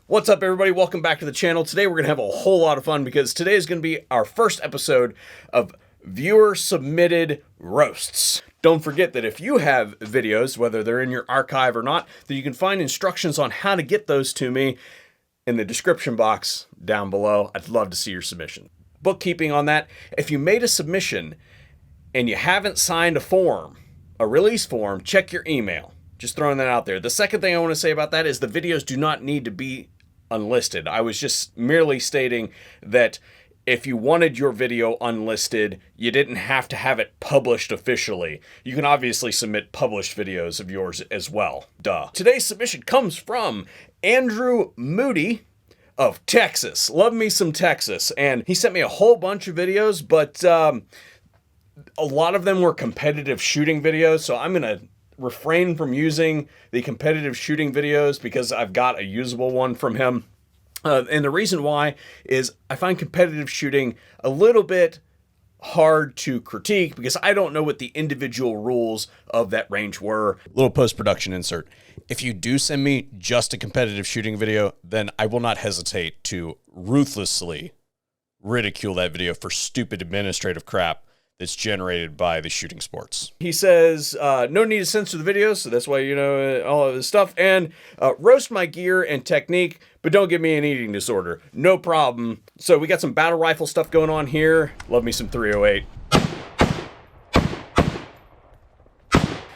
What's up, everybody? Welcome back to the channel. Today we're going to have a whole lot of fun because today is going to be our first episode of viewer-submitted roasts. Don't forget that if you have videos, whether they're in your archive or not, that you can find instructions on how to get those to me in the description box down below. I'd love to see your submission. Bookkeeping on that, if you made a submission and you haven't signed a form, a release form, check your email. Just throwing that out there. The second thing I want to say about that is the videos do not need to be unlisted. I was just merely stating that if you wanted your video unlisted, you didn't have to have it published officially. You can obviously submit published videos of yours as well. Duh. Today's submission comes from Andrew Moody of Texas. Love me some Texas. And he sent me a whole bunch of videos, but a lot of them were competitive shooting videos, so I'm going to refrain from using the competitive shooting videos because I've got a usable one from him. And the reason why is I find competitive shooting a little bit hard to critique because I don't know what the individual rules of that range were. Little post-production insert. If you do send me just a competitive shooting video, then I will not hesitate to ruthlessly ridicule that video for stupid administrative crap that's generated by the shooting sports. He says, no need to censor the videos, so that's why you know all of this stuff, and roast my gear and technique, but don't give me an eating disorder. No problem. So we got some battle rifle stuff going on here. Love me some 308.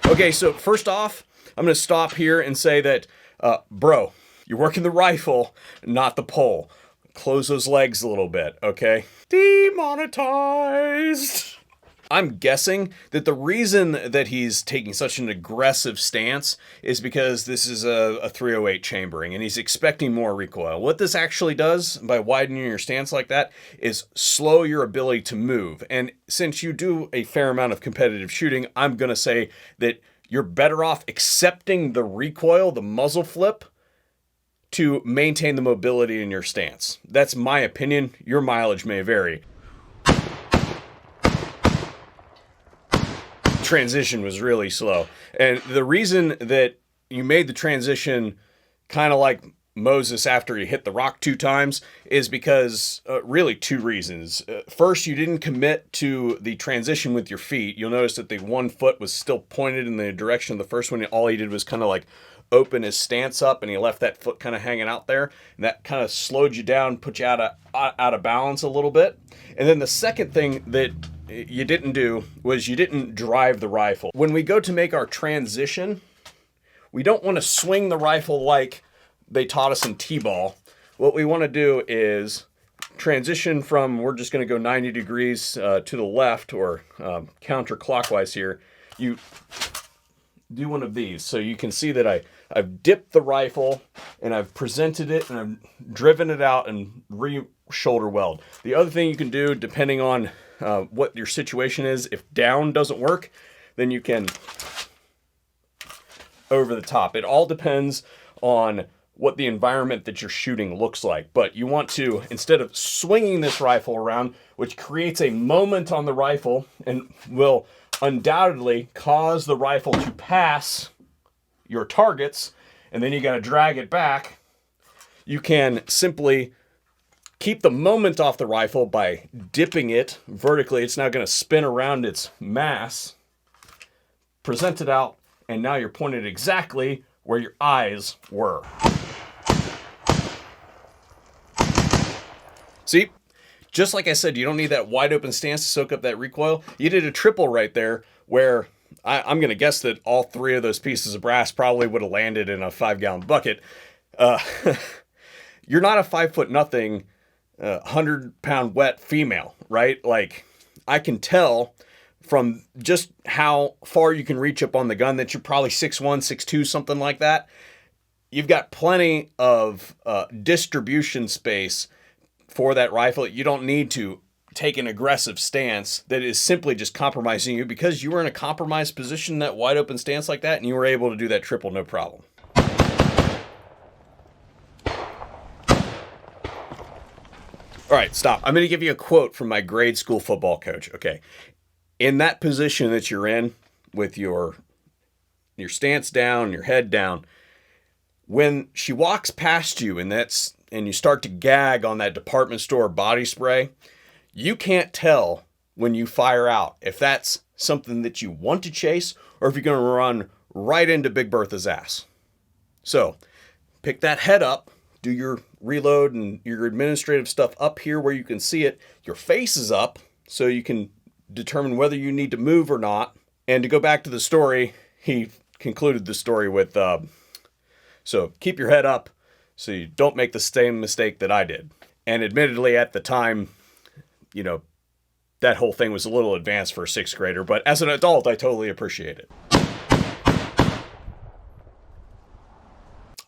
Okay, so first off, I'm going to stop here and say that, bro, you're working the rifle, not the pole. Close those legs a little bit, okay? Demonetized. I'm guessing that the reason that he's taking such an aggressive stance is because this is a 308 chambering and he's expecting more recoil. What this actually does by widening your stance like that is slow your ability to move. And since you do a fair amount of competitive shooting, I'm going to say that you're better off accepting the recoil, the muzzle flip, to maintain the mobility in your stance. That's my opinion. Your mileage may vary. Transition was really slow, and the reason that you made the transition kind of like Moses after he hit the rock 2 times is because really 2 reasons. First, you didn't commit to the transition with your feet. You'll notice that the one foot was still pointed in the direction of the first one. All he did was kind of like open his stance up and he left that foot kind of hanging out there, and that kind of slowed you down, put you out of balance a little bit. And then the second thing that you didn't do was you didn't drive the rifle. When we go to make our transition, we don't want to swing the rifle like they taught us in T-ball. What we want to do is transition from, we're just going to go 90 degrees to the left or counterclockwise here. You do one of these. So you can see that I've dipped the rifle and I've presented it and I've driven it out and re-shoulder weld. The other thing you can do, depending on what your situation is, if down doesn't work, then you can over the top. It all depends on what the environment that you're shooting looks like. But you want to, instead of swinging this rifle around, which creates a moment on the rifle and will undoubtedly cause the rifle to pass your targets, and then you got to drag it back, you can simply keep the moment off the rifle by dipping it vertically. It's now going to spin around its mass, present it out, and now you're pointed exactly where your eyes were. See, just like I said, you don't need that wide open stance to soak up that recoil. You did a triple right there where I'm going to guess that all 3 of those pieces of brass probably would have landed in a 5-gallon bucket. You're not a 5'0" 100-pound wet female, right? Like, I can tell from just how far you can reach up on the gun that you're probably 6'1", 6'2", something like that. You've got plenty of distribution space for that rifle. You don't need to take an aggressive stance that is simply just compromising you because you were in a compromised position, that wide open stance like that, and you were able to do that triple no problem. All right, stop. I'm going to give you a quote from my grade school football coach. Okay. In that position that you're in with your stance down, your head down, when she walks past you and you start to gag on that department store body spray, you can't tell when you fire out if that's something that you want to chase or if you're going to run right into Big Bertha's ass. So pick that head up, do your reload and your administrative stuff up here where you can see it. Your face is up so you can determine whether you need to move or not. And to go back to the story, he concluded the story with, so keep your head up so you don't make the same mistake that I did. And admittedly, at the time, you know, that whole thing was a little advanced for a sixth grader, but as an adult, I totally appreciate it.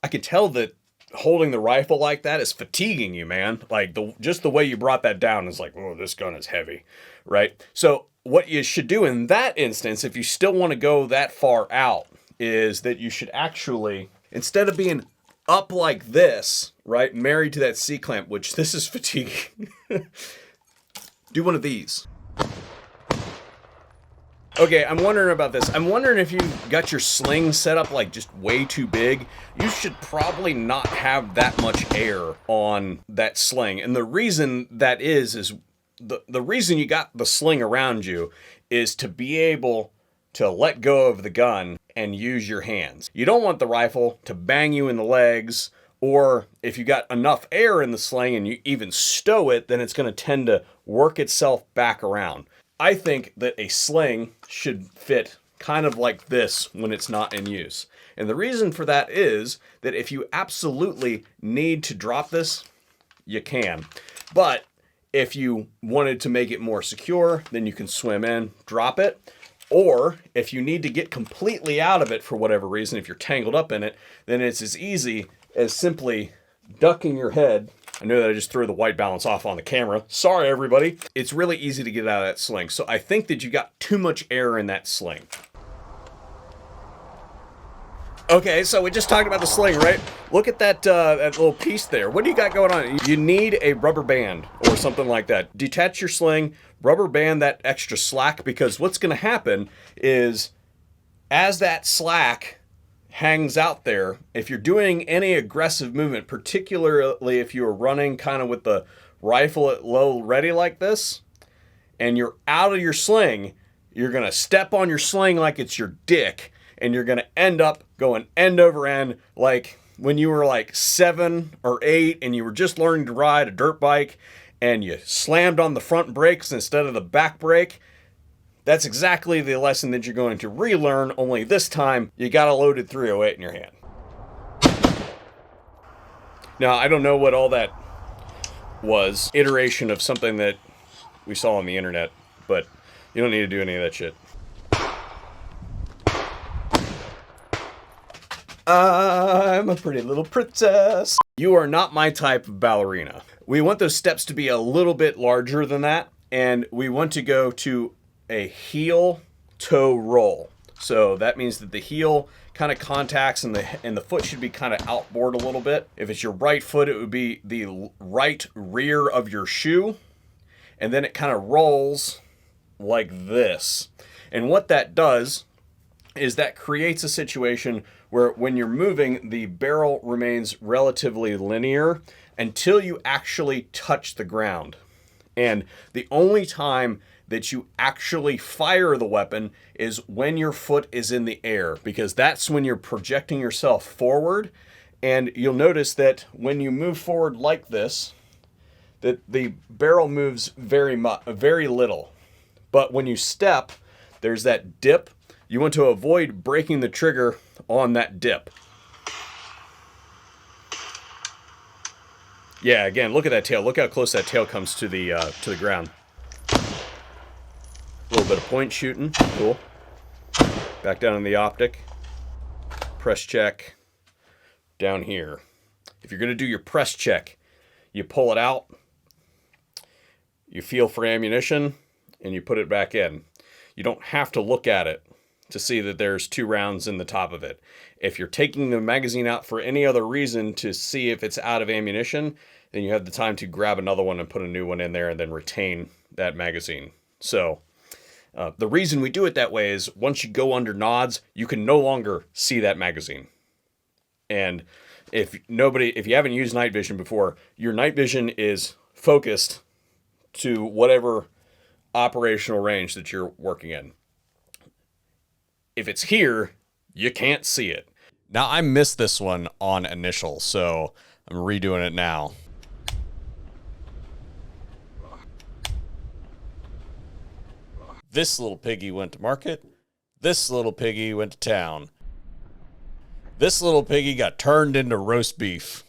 I could tell that holding the rifle like that is fatiguing you, man. Like just the way you brought that down is like, oh, this gun is heavy, right? So what you should do in that instance, if you still want to go that far out, is that you should actually, instead of being up like this, right, married to that C-clamp, which this is fatiguing, do one of these. Okay, I'm wondering about this. I'm wondering if you got your sling set up like just way too big. You should probably not have that much air on that sling. And the reason that is the reason you got the sling around you is to be able to let go of the gun and use your hands. You don't want the rifle to bang you in the legs, or if you got enough air in the sling and you even stow it, then it's going to tend to work itself back around. I think that a sling should fit kind of like this when it's not in use. And the reason for that is that if you absolutely need to drop this, you can. But if you wanted to make it more secure, then you can swim in, drop it. Or if you need to get completely out of it for whatever reason, if you're tangled up in it, then it's as easy as simply ducking your head. I know that I just threw the white balance off on the camera. Sorry, everybody. It's really easy to get out of that sling. So I think that you got too much air in that sling. Okay, so we just talked about the sling, right? Look at that little piece there. What do you got going on? You need a rubber band or something like that. Detach your sling, rubber band that extra slack, because what's going to happen is as that slack hangs out there, if you're doing any aggressive movement, particularly if you're running kind of with the rifle at low ready like this, and you're out of your sling, you're going to step on your sling like it's your dick, and you're going to end up going end over end like when you were like 7 or 8 and you were just learning to ride a dirt bike and you slammed on the front brakes instead of the back brake. That's exactly the lesson that you're going to relearn, only this time you got a loaded 308 in your hand. Now, I don't know what all that was. Iteration of something that we saw on the internet, but you don't need to do any of that shit. I'm a pretty little princess. You are not my type of ballerina. We want those steps to be a little bit larger than that, and we want to go to a heel toe roll. So that means that the heel kind of contacts and the foot should be kind of outboard a little bit. If it's your right foot, it would be the right rear of your shoe, and then it kind of rolls like this. And what that does is that creates a situation where when you're moving, the barrel remains relatively linear until you actually touch the ground. And the only time that you actually fire the weapon is when your foot is in the air, because that's when you're projecting yourself forward. And you'll notice that when you move forward like this, that the barrel moves very little. But when you step, there's that dip. You want to avoid breaking the trigger on that dip. Yeah, again, look at that tail. Look how close that tail comes to the ground. A little bit of point shooting. Cool. Back down in the optic. Press check. Down here. If you're going to do your press check, you pull it out. You feel for ammunition, and you put it back in. You don't have to look at it to see that there's 2 rounds in the top of it. If you're taking the magazine out for any other reason to see if it's out of ammunition, then you have the time to grab another one and put a new one in there and then retain that magazine. So the reason we do it that way is once you go under nods, you can no longer see that magazine. And if you haven't used night vision before, your night vision is focused to whatever operational range that you're working in. If it's here, you can't see it. Now, I missed this one on initial, so I'm redoing it now. This little piggy went to market. This little piggy went to town. This little piggy got turned into roast beef.